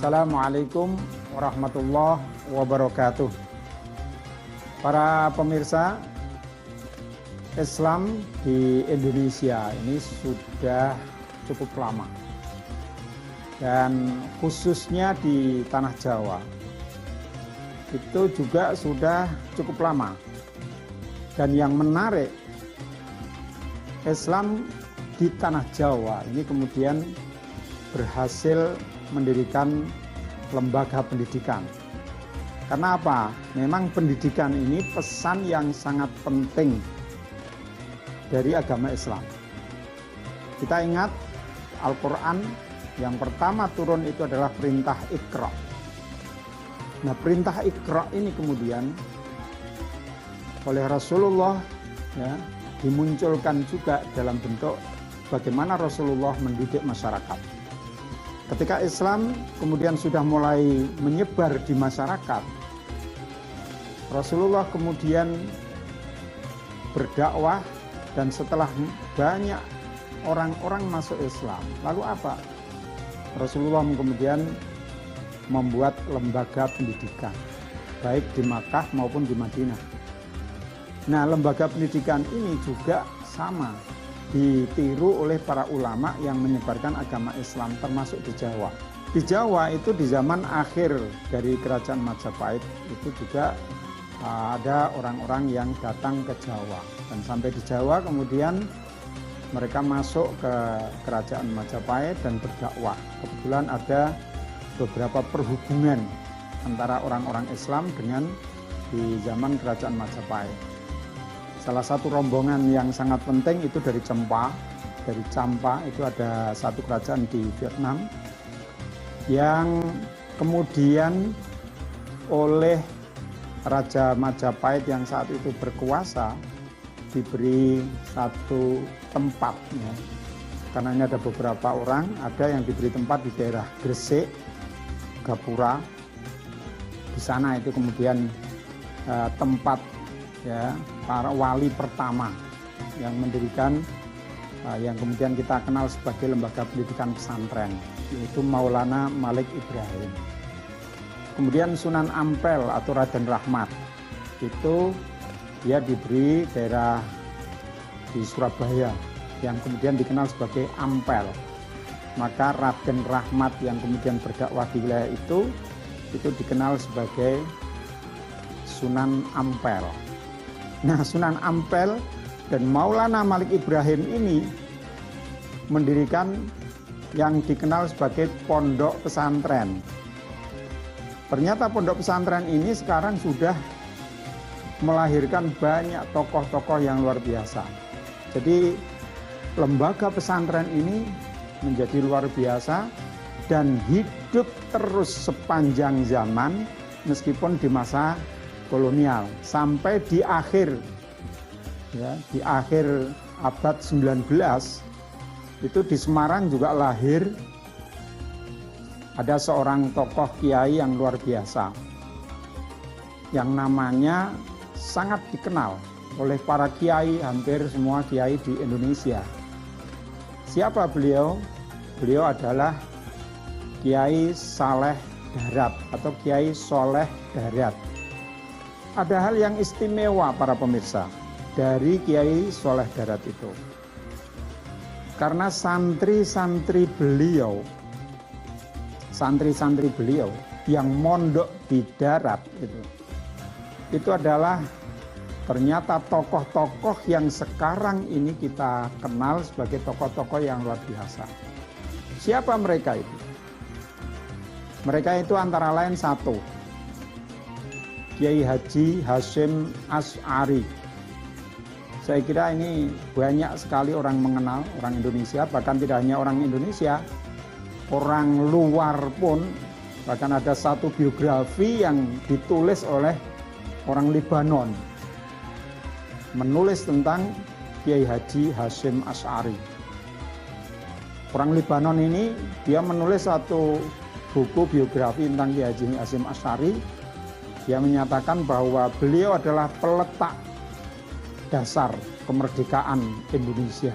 Assalamualaikum warahmatullahi wabarakatuh. Para pemirsa, Islam di Indonesia ini sudah cukup lama, dan khususnya di tanah Jawa itu juga sudah cukup lama. Dan yang menarik, Islam di tanah Jawa ini kemudian berhasil mendirikan lembaga pendidikan. Karena apa? Memang pendidikan ini pesan yang sangat penting dari agama Islam. Kita ingat Al-Quran yang pertama turun itu adalah perintah Iqra. Nah, perintah Iqra ini kemudian oleh Rasulullah dimunculkan juga dalam bentuk bagaimana Rasulullah mendidik masyarakat. Ketika Islam kemudian sudah mulai menyebar di masyarakat, Rasulullah kemudian berdakwah, dan setelah banyak orang-orang masuk Islam, lalu apa? Rasulullah kemudian membuat lembaga pendidikan, baik di Makkah maupun di Madinah. Nah, lembaga pendidikan ini juga sama ditiru oleh para ulama yang menyebarkan agama Islam, termasuk di Jawa. Di Jawa itu di zaman akhir dari kerajaan Majapahit itu juga ada orang-orang yang datang ke Jawa, dan sampai di Jawa kemudian mereka masuk ke kerajaan Majapahit dan berdakwah. Kebetulan ada beberapa perhubungan antara orang-orang Islam dengan di zaman kerajaan Majapahit. Salah satu rombongan yang sangat penting itu dari Champa. Dari Champa itu ada satu kerajaan di Vietnam yang kemudian oleh Raja Majapahit yang saat itu berkuasa diberi satu tempat, ya. Karena ini ada beberapa orang, ada yang diberi tempat di daerah Gresik, Gapura. Di sana itu kemudian tempat, ya, para wali pertama yang mendirikan yang kemudian kita kenal sebagai lembaga pendidikan pesantren, yaitu Maulana Malik Ibrahim. Kemudian Sunan Ampel atau Raden Rahmat itu dia diberi daerah di Surabaya yang kemudian dikenal sebagai Ampel. Maka Raden Rahmat yang kemudian berdakwah di wilayah itu dikenal sebagai Sunan Ampel. Nah, Sunan Ampel dan Maulana Malik Ibrahim ini mendirikan yang dikenal sebagai pondok pesantren. Ternyata pondok pesantren ini sekarang sudah melahirkan banyak tokoh-tokoh yang luar biasa. Jadi lembaga pesantren ini menjadi luar biasa dan hidup terus sepanjang zaman meskipun di masa kolonial sampai di akhir, ya, di akhir abad 19 itu di Semarang juga lahir ada seorang tokoh kiai yang luar biasa yang namanya sangat dikenal oleh para kiai, hampir semua kiai di Indonesia. Siapa beliau? Beliau adalah Kiai Saleh Darat atau Kiai Soleh Darat. Ada hal yang istimewa para pemirsa dari Kiai Soleh Darat itu. Karena santri-santri beliau yang mondok di darat itu adalah ternyata tokoh-tokoh yang sekarang ini kita kenal sebagai tokoh-tokoh yang luar biasa. Siapa mereka itu? Mereka itu antara lain satu, Kiai Haji Hasyim Asy'ari. Saya kira ini banyak sekali orang mengenal, orang Indonesia, bahkan tidak hanya orang Indonesia, orang luar pun, bahkan ada satu biografi yang ditulis oleh orang Libanon, menulis tentang Kiai Haji Hasyim Asy'ari. Orang Libanon ini, dia menulis satu buku biografi tentang Kiai Haji Hasyim Asy'ari. Dia menyatakan bahwa beliau adalah peletak dasar kemerdekaan Indonesia.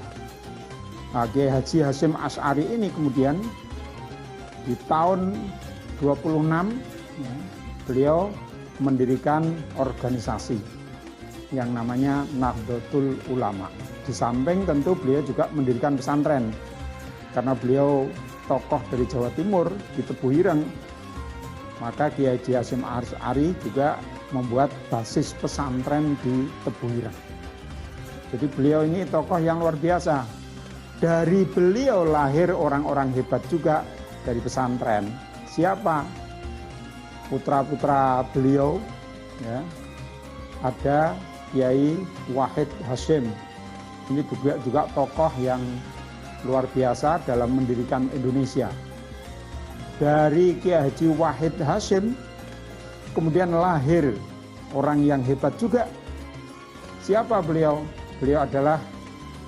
Kiai Haji Hasyim Asy'ari ini kemudian di tahun ya, beliau mendirikan organisasi yang namanya Nahdlatul Ulama. Di samping tentu beliau juga mendirikan pesantren, karena beliau tokoh dari Jawa Timur di Tebu Ireng, maka Kiai Haji Hasyim Asy'ari juga membuat basis pesantren di Tebu Ireng. Jadi beliau ini tokoh yang luar biasa. Dari beliau lahir orang-orang hebat juga dari pesantren. Siapa? Putra-putra beliau, ya, ada Kiai Wahid Hasyim. Ini juga tokoh yang luar biasa dalam mendirikan Indonesia. Dari Kiai Haji Wahid Hasyim kemudian lahir orang yang hebat juga. Siapa beliau? Beliau adalah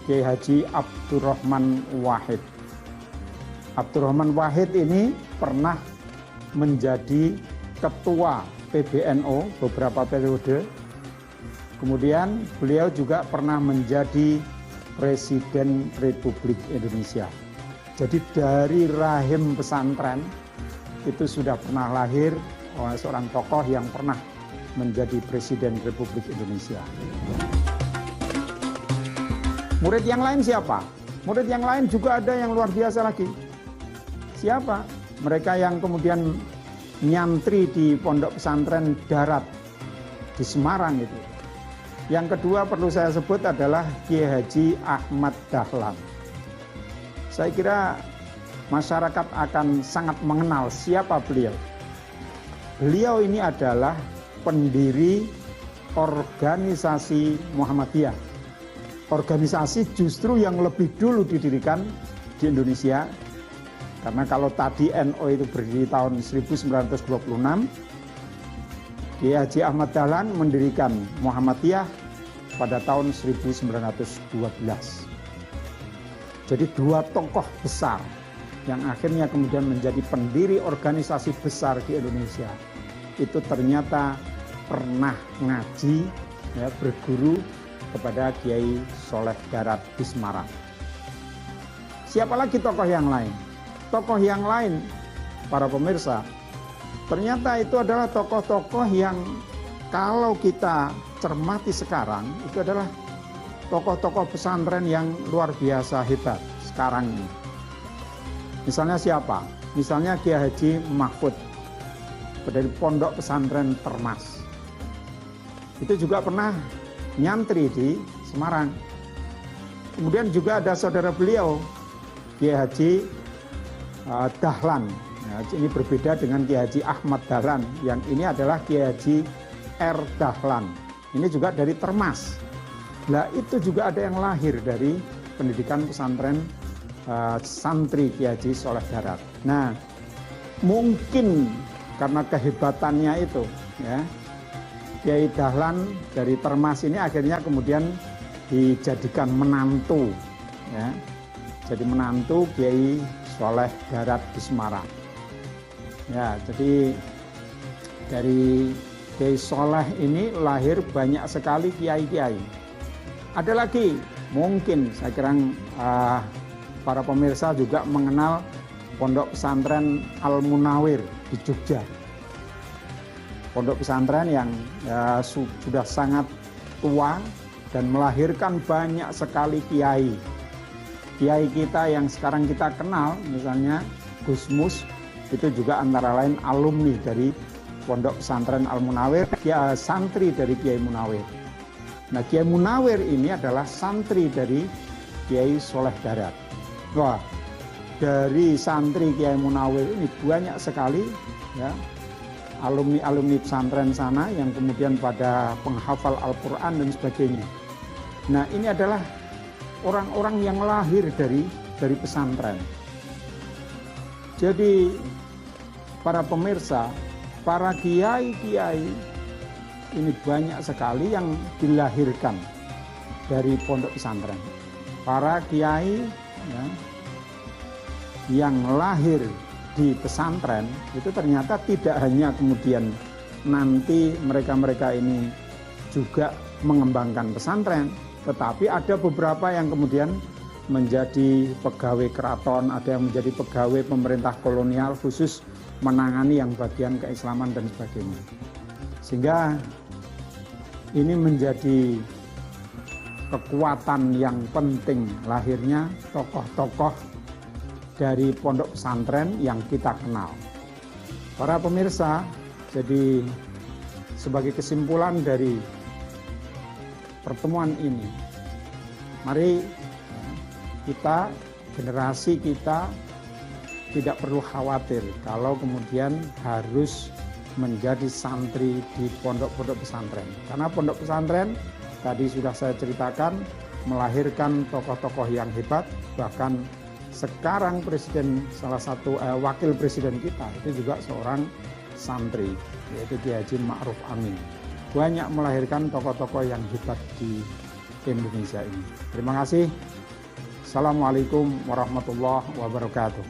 Kiai Haji Abdurrahman Wahid. Abdurrahman Wahid ini pernah menjadi ketua PBNU beberapa periode. Kemudian beliau juga pernah menjadi Presiden Republik Indonesia. Jadi dari rahim pesantren itu sudah pernah lahir oleh seorang tokoh yang pernah menjadi Presiden Republik Indonesia. Murid yang lain siapa? Murid yang lain juga ada yang luar biasa lagi. Siapa? Mereka yang kemudian nyantri di Pondok Pesantren Darat di Semarang itu. Yang kedua perlu saya sebut adalah Kiai Haji Ahmad Dahlan. Saya kira masyarakat akan sangat mengenal siapa beliau. Beliau ini adalah pendiri organisasi Muhammadiyah. Organisasi justru yang lebih dulu didirikan di Indonesia. Karena kalau tadi NU itu berdiri tahun 1926, Kiai Haji Ahmad Dahlan mendirikan Muhammadiyah pada tahun 1912. Jadi dua tokoh besar yang akhirnya kemudian menjadi pendiri organisasi besar di Indonesia itu ternyata pernah ngaji, ya, berguru kepada Kiai Soleh Darat di Semarang. Siapa lagi tokoh yang lain? Tokoh yang lain, para pemirsa, ternyata itu adalah tokoh-tokoh yang kalau kita cermati sekarang, itu adalah tokoh-tokoh pesantren yang luar biasa hebat sekarang ini. Misalnya siapa? Misalnya Kiai Haji Mahfud dari Pondok Pesantren Termas. Itu juga pernah nyantri di Semarang. Kemudian juga ada saudara beliau, Kiai Haji Dahlan. Ya, ini berbeda dengan Kiai Haji Ahmad Dahlan. Yang ini adalah Kiai Haji R. Dahlan. Ini juga dari Termas. Nah, itu juga ada yang lahir dari pendidikan pesantren santri Kiai Haji Soleh Darat. Nah, mungkin karena kehebatannya itu, ya, Kiai Dahlan dari Termas ini akhirnya kemudian dijadikan menantu, ya, jadi menantu Kiai Soleh Darat di Semarang. Ya, jadi dari Kiai Soleh ini lahir banyak sekali kiai-kiai. Ada lagi, mungkin saya kira para pemirsa juga mengenal Pondok Pesantren Al-Munawir di Jogja. Pondok pesantren yang sudah sangat tua dan melahirkan banyak sekali kiai. Kiai kita yang sekarang kita kenal, misalnya Gus Mus, itu juga antara lain alumni dari Pondok Pesantren Al-Munawir, santri dari Kiai Munawir. Nah, Kiai Munawir ini adalah santri dari Kiai Soleh Darat. Wah, dari santri Kiai Munawir ini banyak sekali, ya, alumni pesantren sana yang kemudian pada penghafal Al-Quran dan sebagainya. Nah, ini adalah orang-orang yang lahir dari pesantren. Jadi para pemirsa, para kiai-kiai ini banyak sekali yang dilahirkan dari pondok pesantren. Para kiai, ya, yang lahir di pesantren itu ternyata tidak hanya kemudian nanti mereka-mereka ini juga mengembangkan pesantren, tetapi ada beberapa yang kemudian menjadi pegawai keraton, ada yang menjadi pegawai pemerintah kolonial khusus menangani yang bagian keislaman dan sebagainya. Sehingga ini menjadi kekuatan yang penting lahirnya tokoh-tokoh dari pondok pesantren yang kita kenal. Para pemirsa, jadi sebagai kesimpulan dari pertemuan ini, mari kita, generasi kita tidak perlu khawatir kalau kemudian harus menjadi santri di pondok-pondok pesantren. Karena pondok pesantren tadi sudah saya ceritakan melahirkan tokoh-tokoh yang hebat, bahkan sekarang salah satu wakil presiden kita itu juga seorang santri, yaitu Kiai Haji Ma'ruf Amin. Banyak melahirkan tokoh-tokoh yang hebat di Indonesia ini. Terima kasih. Assalamualaikum warahmatullahi wabarakatuh.